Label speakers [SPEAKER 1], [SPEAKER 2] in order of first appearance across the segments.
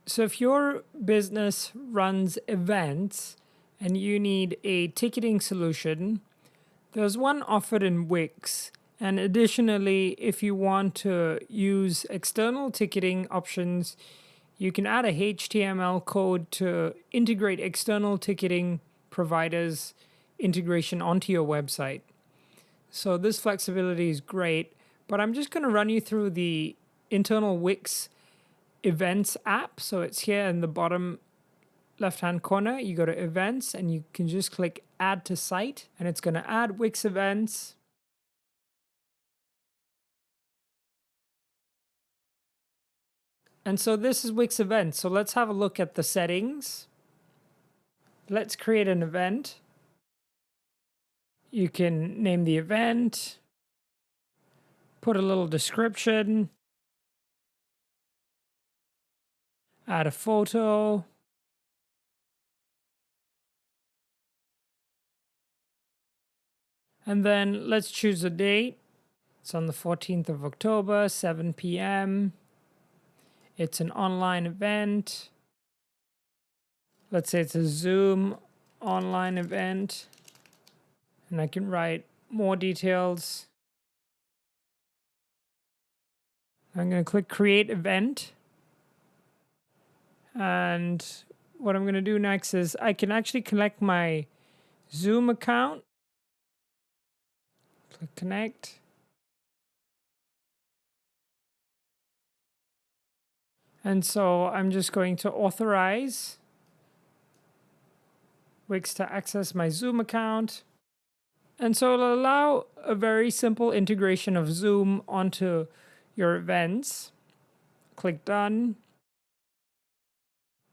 [SPEAKER 1] So if your business runs events and you need a ticketing solution, there's one offered in Wix. And additionally, if you want to use external ticketing options, you can add a HTML code to integrate external ticketing providers' integration onto your website. So this flexibility is great, but I'm just going to run you through the internal Wix Events app. So it's here in the bottom left-hand corner. You go to Events and you can just click Add to Site, and it's going to add Wix Events. And so this is Wix Events. So let's have a look at the settings. Let's create an event. You can name the event, put a little description, add a photo, and then let's choose a date. It's on the 14th of October, 7 p.m. It's an online event. Let's say it's a Zoom online event. And I can write more details. I'm going to click Create Event. And what I'm going to do next is I can actually connect my Zoom account. Click Connect. And so I'm just going to authorize Wix to access my Zoom account. And so it'll allow a very simple integration of Zoom onto your events. Click Done.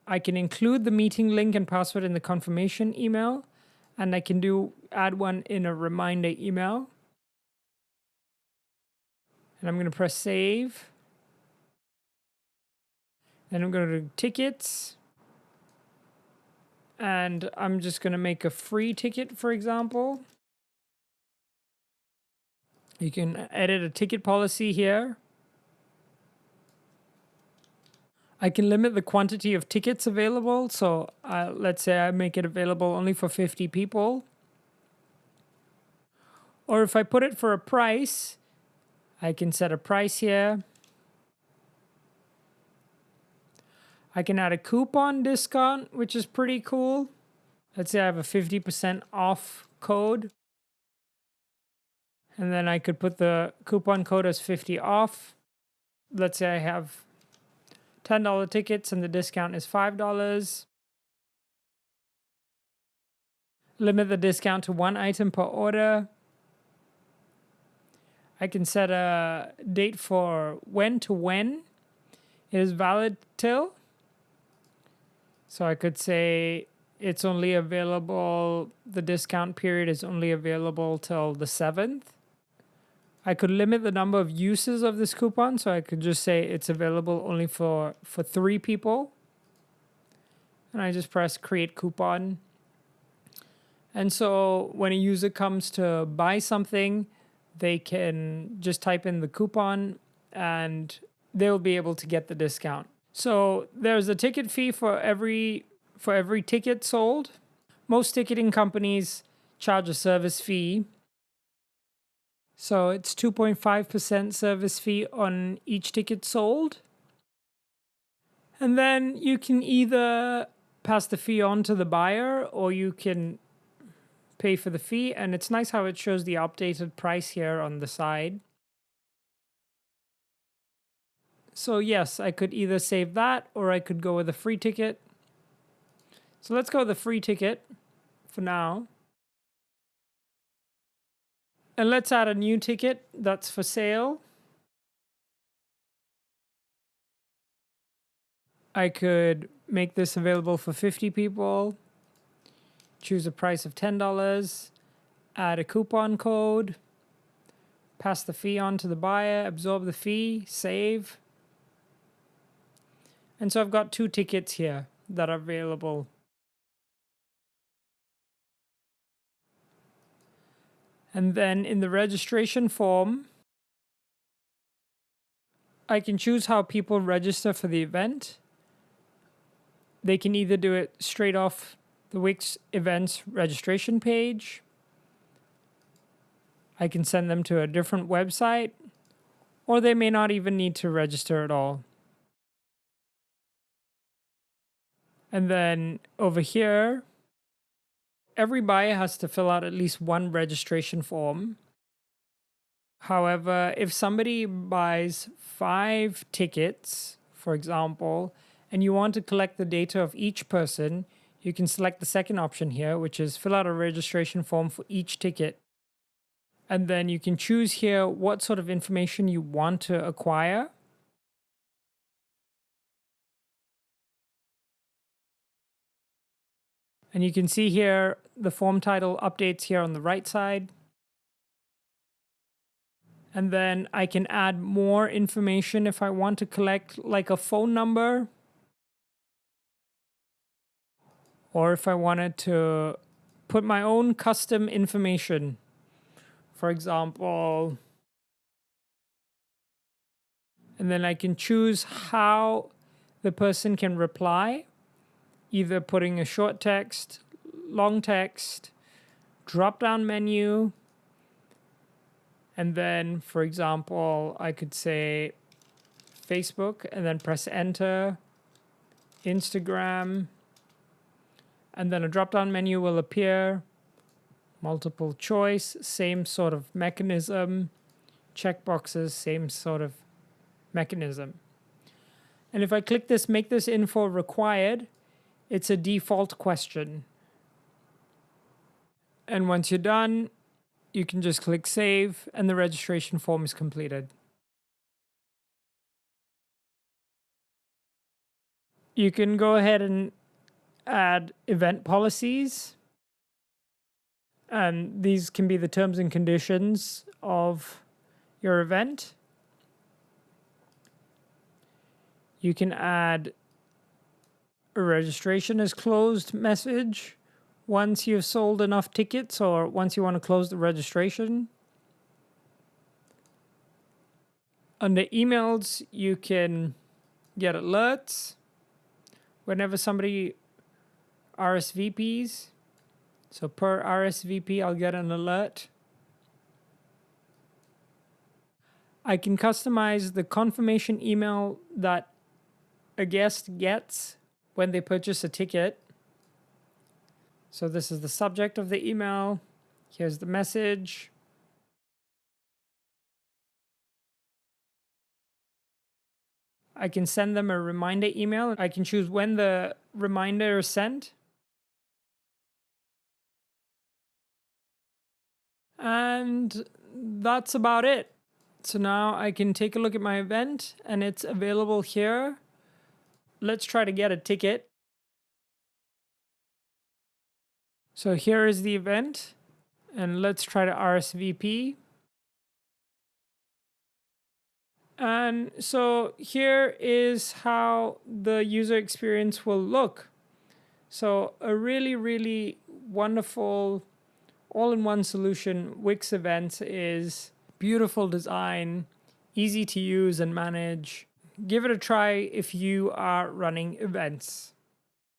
[SPEAKER 1] I can include the meeting link and password in the confirmation email, and I can add one in a reminder email. And I'm going to press Save. Then I'm going to do Tickets. And I'm just going to make a free ticket, for example. You can edit a ticket policy here. I can limit the quantity of tickets available. So let's say I make it available only for 50 people. Or if I put it for a price, I can set a price here. I can add a coupon discount, which is pretty cool. Let's say I have a 50% off code. And then I could put the coupon code as 50 off. Let's say I have $10 tickets and the discount is $5. Limit the discount to 1 item per order. I can set a date for when it is valid till. So I could say it's only available, the discount period is only available till the 7th. I could limit the number of uses of this coupon, so I could just say it's available only for 3 people. And I just press Create Coupon. And so when a user comes to buy something, they can just type in the coupon and they'll be able to get the discount. So there's a ticket fee for every ticket sold. Most ticketing companies charge a service fee. So it's 2.5% service fee on each ticket sold. And then you can either pass the fee on to the buyer or you can pay for the fee. And it's nice how it shows the updated price here on the side. So yes, I could either save that or I could go with a free ticket. So let's go with the free ticket for now. And let's add a new ticket that's for sale. I could make this available for 50 people. Choose a price of $10. Add a coupon code. Pass the fee on to the buyer. Absorb the fee. Save. And so I've got 2 tickets here that are available. And then in the registration form, I can choose how people register for the event. they can either do it straight off the Wix Events registration page. I can send them to a different website, or they may not even need to register at all. And then over here, every buyer has to fill out at least one registration form. However, if somebody buys 5 tickets, for example, and you want to collect the data of each person, you can select the second option here, which is fill out a registration form for each ticket. And then you can choose here what sort of information you want to acquire. And you can see here the form title updates here on the right side. And then I can add more information if I want to collect like a phone number, or if I wanted to put my own custom information. For example, and then I can choose how the person can reply, either putting a short text, long text, drop-down menu, and then, for example, I could say Facebook and then press enter, Instagram, and then a drop-down menu will appear, multiple choice, same sort of mechanism, checkboxes, same sort of mechanism. And if I click this, make this info required, it's a default question. And once you're done, you can just click save and the registration form is completed. You can go ahead and add event policies. And these can be the terms and conditions of your event. You can add a registration is closed message once you've sold enough tickets or once you want to close the registration. Under emails, you can get alerts whenever somebody RSVPs. So per RSVP, I'll get an alert. I can customize the confirmation email that a guest gets when they purchase a ticket. So this is the subject of the email. Here's the message. I can send them a reminder email. I can choose when the reminder is sent. And that's about it. So now I can take a look at my event and it's available here. Let's try to get a ticket. So here is the event and let's try to RSVP. And so here is how the user experience will look. So a really, really wonderful all-in-one solution. Wix Events is beautiful design, easy to use and manage. Give it a try if you are running events.